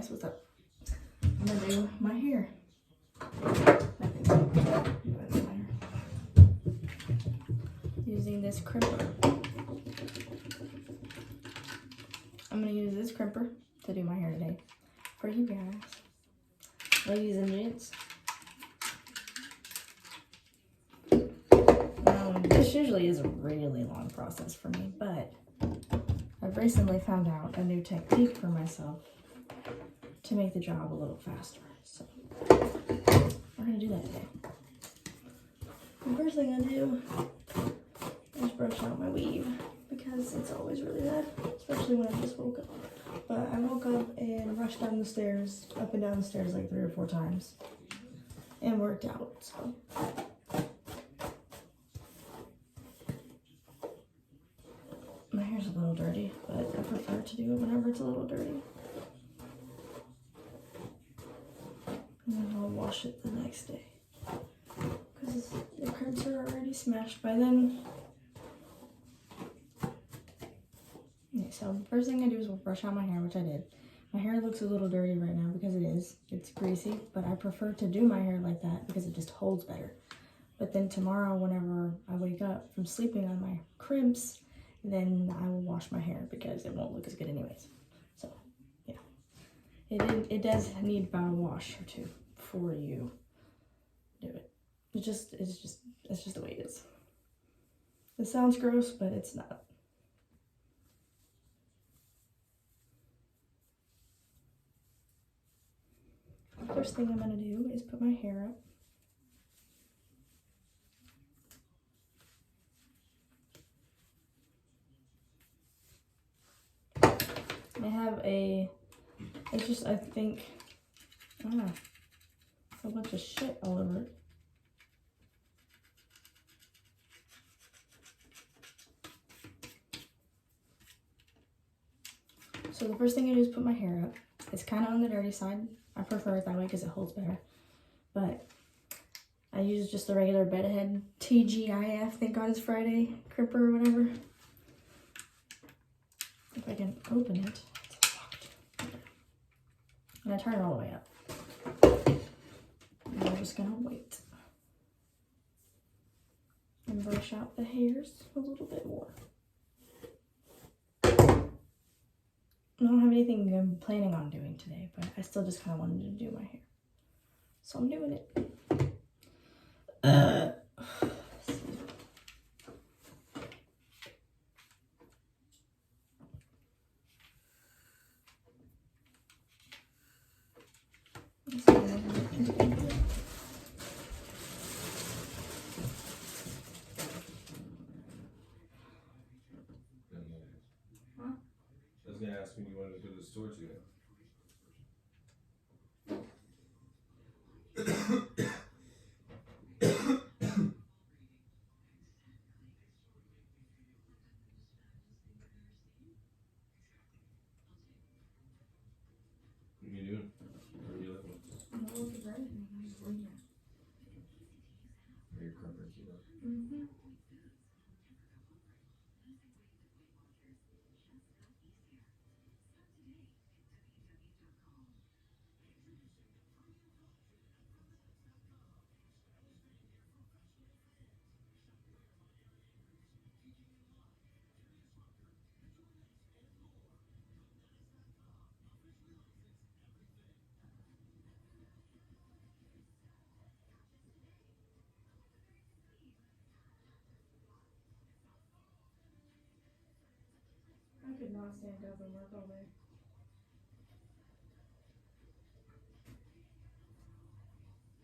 guys, what's up? I'm gonna do my hair. Using this crimper. I'm gonna use this crimper to do my hair today for you guys. Ladies and gents. This usually is a really long process for me, but I've recently found out a new technique for myself to make the job a little faster. So we're gonna do that today. The first thing I do is brush out my weave because it's always really bad, especially when I just woke up. But I woke up and rushed down the stairs, up and down the stairs like 3 or 4 times, and worked out. So my hair's a little dirty, but I prefer to do it whenever it's a little dirty. And then I'll wash it the next day. Because the crimps are already smashed by then. Okay, so the first thing I do is brush out my hair, which I did. My hair looks a little dirty right now because it is. It's greasy, but I prefer to do my hair like that because it just holds better. But then tomorrow, whenever I wake up from sleeping on my crimps, then I will wash my hair because it won't look as good anyways. So, yeah. It does need about a wash or 2 before you do it. It's just the way it is. It sounds gross, but it's not. The first thing I'm gonna do is put my hair up. I have it's just, I think, a bunch of shit all over it. So the first thing I do is put my hair up. It's kind of on the dirty side. I prefer it that way because it holds better. But I use just the regular bedhead TGIF, thank God it's Friday, crimper or whatever. If I can open it, it's locked. And I turn it all the way up. And I'm just gonna wait. And brush out the hairs a little bit more. I don't have anything I'm planning on doing today, but I still just kind of wanted to do my hair. So I'm doing it. I was gonna ask when you wanted to go to the store today. What are you doing? Where are you living? I'm not looking for anything. I'm just leaving it. Are your Crimper kilo? Mm-hmm. I could not stand up and work all day.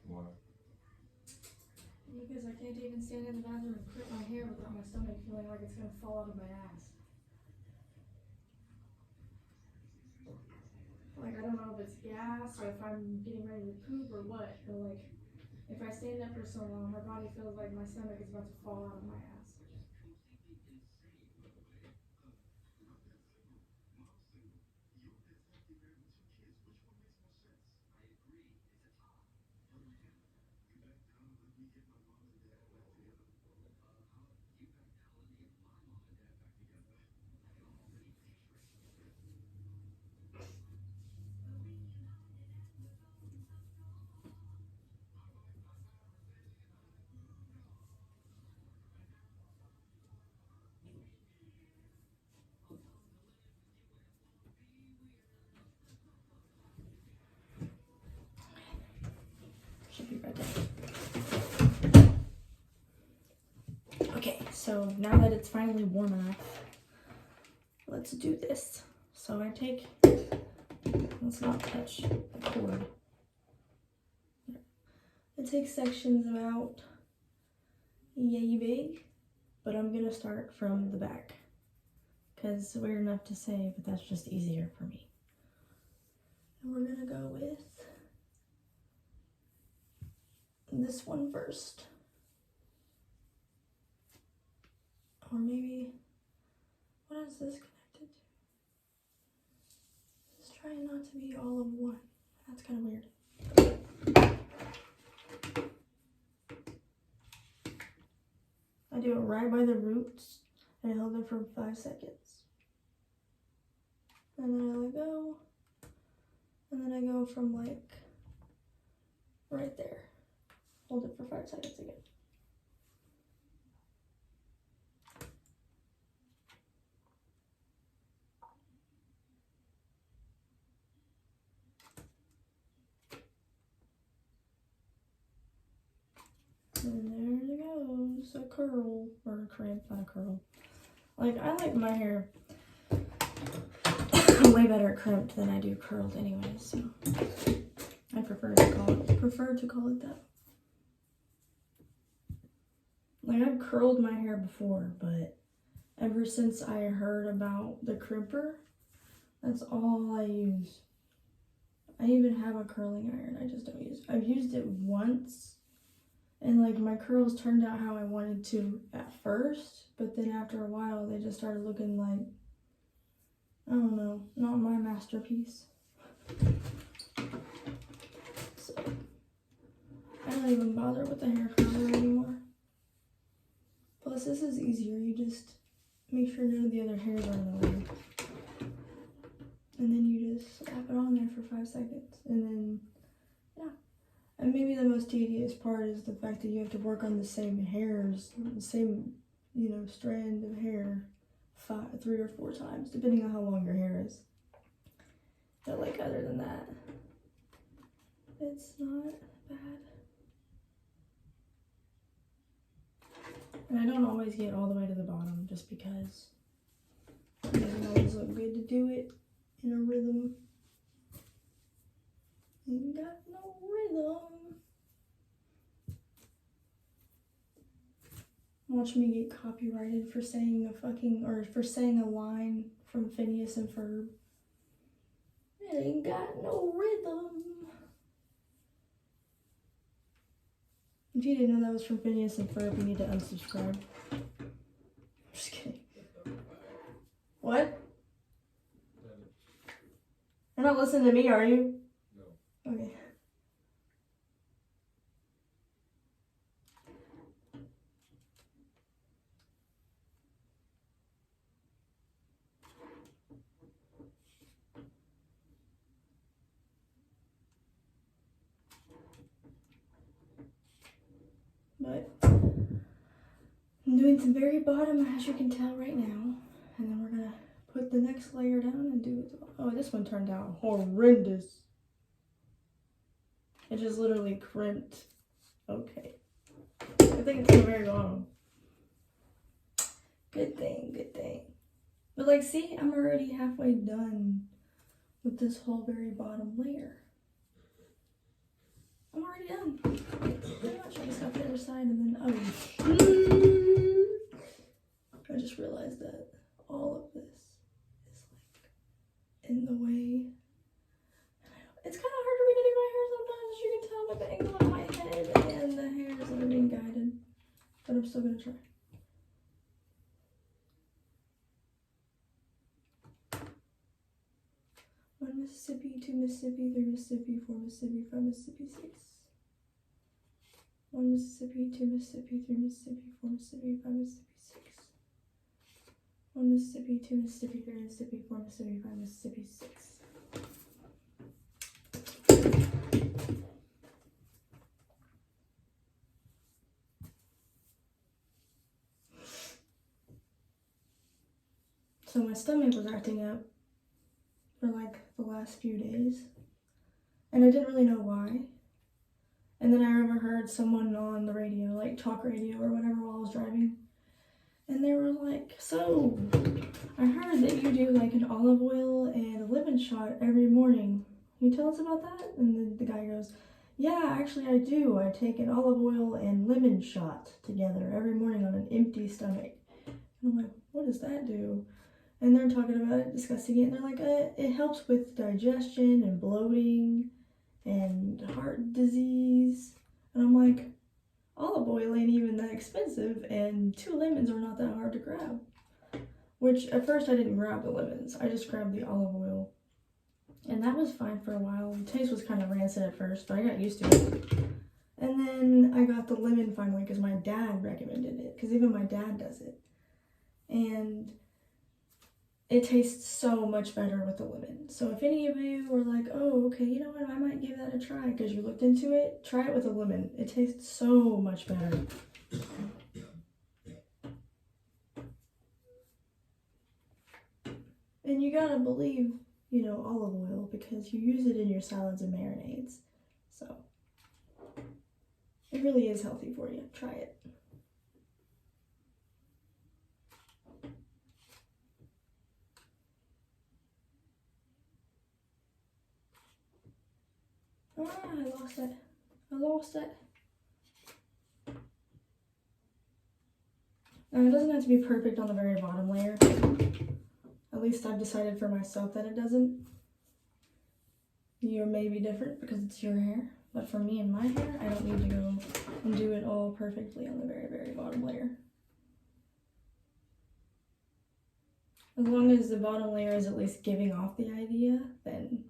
Why? Because I can't even stand in the bathroom and clip my hair without my stomach feeling like it's gonna fall out of my ass. Like, I don't know if it's gas or if I'm getting ready to poop or what, but like, if I stand up for so long, my body feels like my stomach is about to fall out of my ass. So now that it's finally warm enough, let's do this. So I take, let's not touch the cord. I take sections about yay big, but I'm gonna start from the back because weird enough to say, but that's just easier for me. And we're gonna go with this one first. Or maybe, what is this connected to? Just trying not to be all of one. That's kind of weird. I do it right by the roots and I hold it for 5 seconds. And then I let go. And then I go from like right there. Hold it for 5 seconds again. And there it goes, a curl, or a crimp, not a curl. Like, I like my hair way better crimped than I do curled anyway, so I prefer to call it that. Like, I've curled my hair before, but ever since I heard about the crimper, that's all I use. I even have a curling iron, I just don't use it. I've used it once, and like my curls turned out how I wanted to at first, but then after a while they just started looking like, I don't know, not my masterpiece. So I don't even bother with the hair curler anymore. Plus this is easier, you just make sure none of the other hairs are in the way. And then you just slap it on there for 5 seconds, and then, yeah. And maybe the most tedious part is the fact that you have to work on the same hairs, the same, strand of hair 3 or 4 times, depending on how long your hair is. But like, other than that, it's not bad. And I don't always get all the way to the bottom just because it doesn't always look good to do it in a rhythm. Ain't got no rhythm. Watch me get copyrighted for saying for saying a line from Phineas and Ferb. It ain't got no rhythm. If you didn't know that was from Phineas and Ferb, you need to unsubscribe. I'm just kidding. What? You're not listening to me, are you? No. Okay. But I'm doing some very bottom, as you can tell right now, and then we're gonna put the next layer down and do it. Oh, this one turned out horrendous. It just literally crimped. Okay. Good thing it's the very bottom. Good thing, good thing. But like, see, I'm already halfway done with this whole very bottom layer. I'm already done. Pretty much. I just got the other side and then, I just realized that all of this is like in the way. It's kind of hard for me to do my hair sometimes, as you can tell by the angle of my head and the hairs that are being guided. But I'm still gonna try. One Mississippi, 2 Mississippi, 3 Mississippi, 4 Mississippi, 5 Mississippi, 6. 1 Mississippi, 2 Mississippi, 3 Mississippi, 4 Mississippi, 5 Mississippi, 6. 1 Mississippi, 2 Mississippi, 3 Mississippi, 4 Mississippi, 5 Mississippi, 6. So my stomach was acting up for like the last few days, and I didn't really know why. And then I overheard someone on the radio, like talk radio or whatever, while I was driving, And they were like, so, I heard that you do like an olive oil and a lemon shot every morning. Can you tell us about that? And then the guy goes, yeah, actually I do. I take an olive oil and lemon shot together every morning on an empty stomach. And I'm like, what does that do? And they're talking about it, discussing it, and they're like, it helps with digestion and bloating and heart disease. And I'm like, olive oil ain't even that expensive, and 2 lemons are not that hard to grab. Which, at first I didn't grab the lemons, I just grabbed the olive oil. And that was fine for a while. The taste was kind of rancid at first, but I got used to it. And then I got the lemon finally because my dad recommended it, because even my dad does it. And it tastes so much better with the lemon. So if any of you are like, oh, okay, you know what, I might give that a try because you looked into it, try it with a lemon. It tastes so much better. And you gotta believe, you know, olive oil because you use it in your salads and marinades. So it really is healthy for you. Try it. Ah, I lost it. It doesn't have to be perfect on the very bottom layer. At least I've decided for myself that it doesn't. You may be different because it's your hair. But for me and my hair, I don't need to go and do it all perfectly on the very, very bottom layer. As long as the bottom layer is at least giving off the idea, then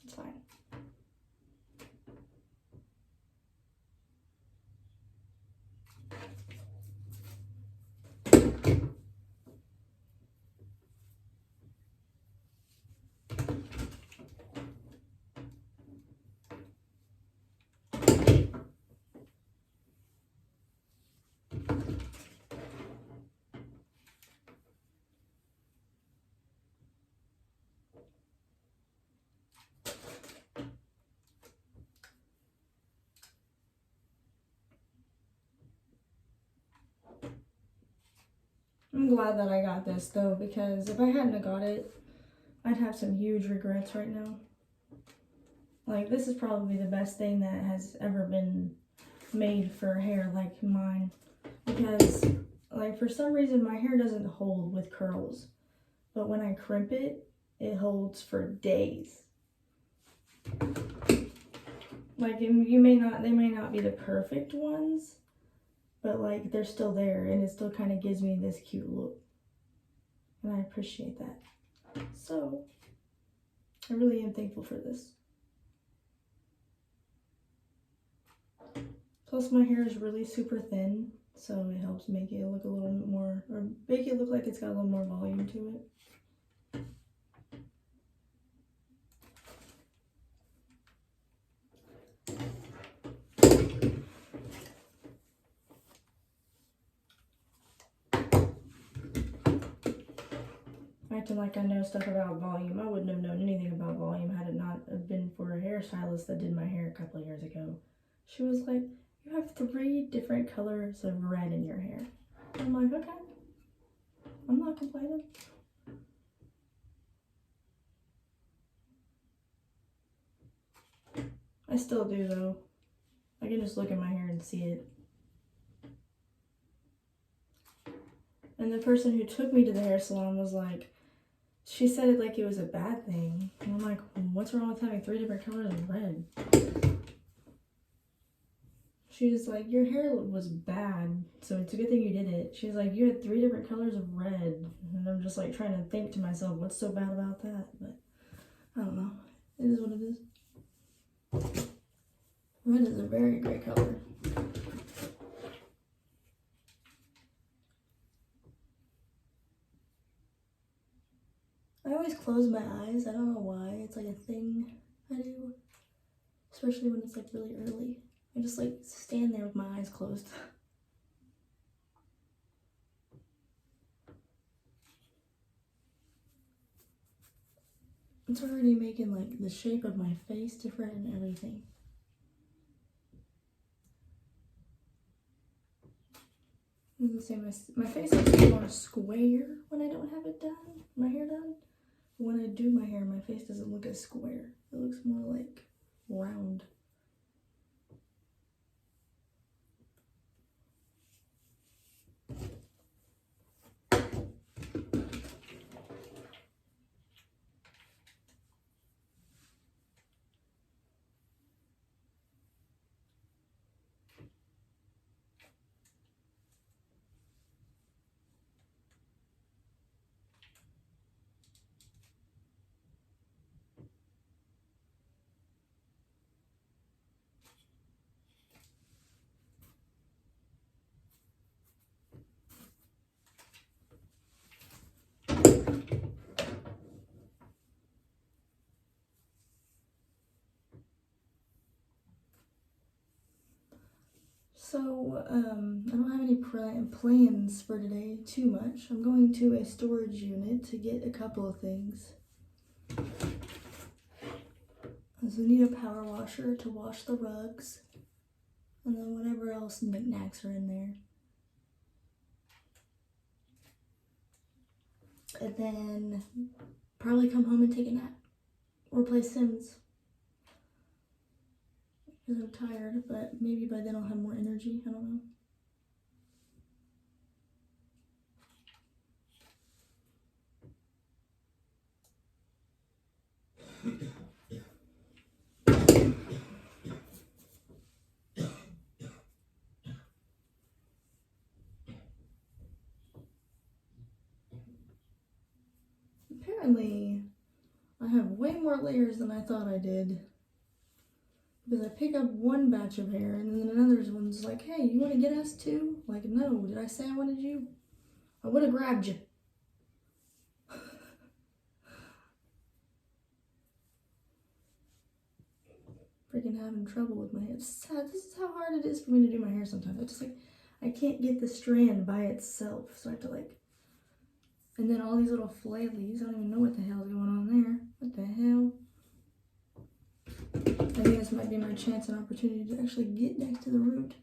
it's fine. I'm glad that I got this though, because if I hadn't have got it, I'd have some huge regrets right now. Like, this is probably the best thing that has ever been made for hair like mine. Because, like, for some reason my hair doesn't hold with curls. But when I crimp it, it holds for days. Like, they may not be the perfect ones, but like they're still there and it still kind of gives me this cute look. And I appreciate that. So, I really am thankful for this. Plus my hair is really super thin, so it helps make it look a little bit more, or make it look like it's got a little more volume to it. Acting like I know stuff about volume. I wouldn't have known anything about volume had it not have been for a hairstylist that did my hair a couple of years ago. She was like, you have 3 different colors of red in your hair. I'm like, okay. I'm not complaining. I still do though. I can just look at my hair and see it. And the person who took me to the hair salon was like, she said it like it was a bad thing. And I'm like, what's wrong with having 3 different colors of red? She was like, your hair was bad, so it's a good thing you did it. She's like, you had 3 different colors of red. And I'm just like trying to think to myself, what's so bad about that? But I don't know. It is what it is. Red is a very great color. I always close my eyes. I don't know why. It's like a thing I do. Especially when it's like really early. I just like stand there with my eyes closed. It's already making like the shape of my face different and everything. I was gonna say my face looks more square when I don't have it done, my hair done. When I do my hair, my face doesn't look as square. It looks more like round. So, I don't have any plans for today too much. I'm going to a storage unit to get a couple of things. So I need a power washer to wash the rugs, and then whatever else knickknacks are in there. And then probably come home and take a nap or play Sims. Because I'm tired, but maybe by then I'll have more energy. I don't know. Apparently, I have way more layers than I thought I did. Because I pick up one batch of hair and then another one's like, hey, you want to get us too? Like, no, did I say I wanted you? I would have grabbed you. Freaking having trouble with my hair. It's sad. This is how hard it is for me to do my hair sometimes. I can't get the strand by itself. So I have to and then all these little flailies. I don't even know what the hell is going on there. What the hell? I think this might be my chance and opportunity to actually get next to the root.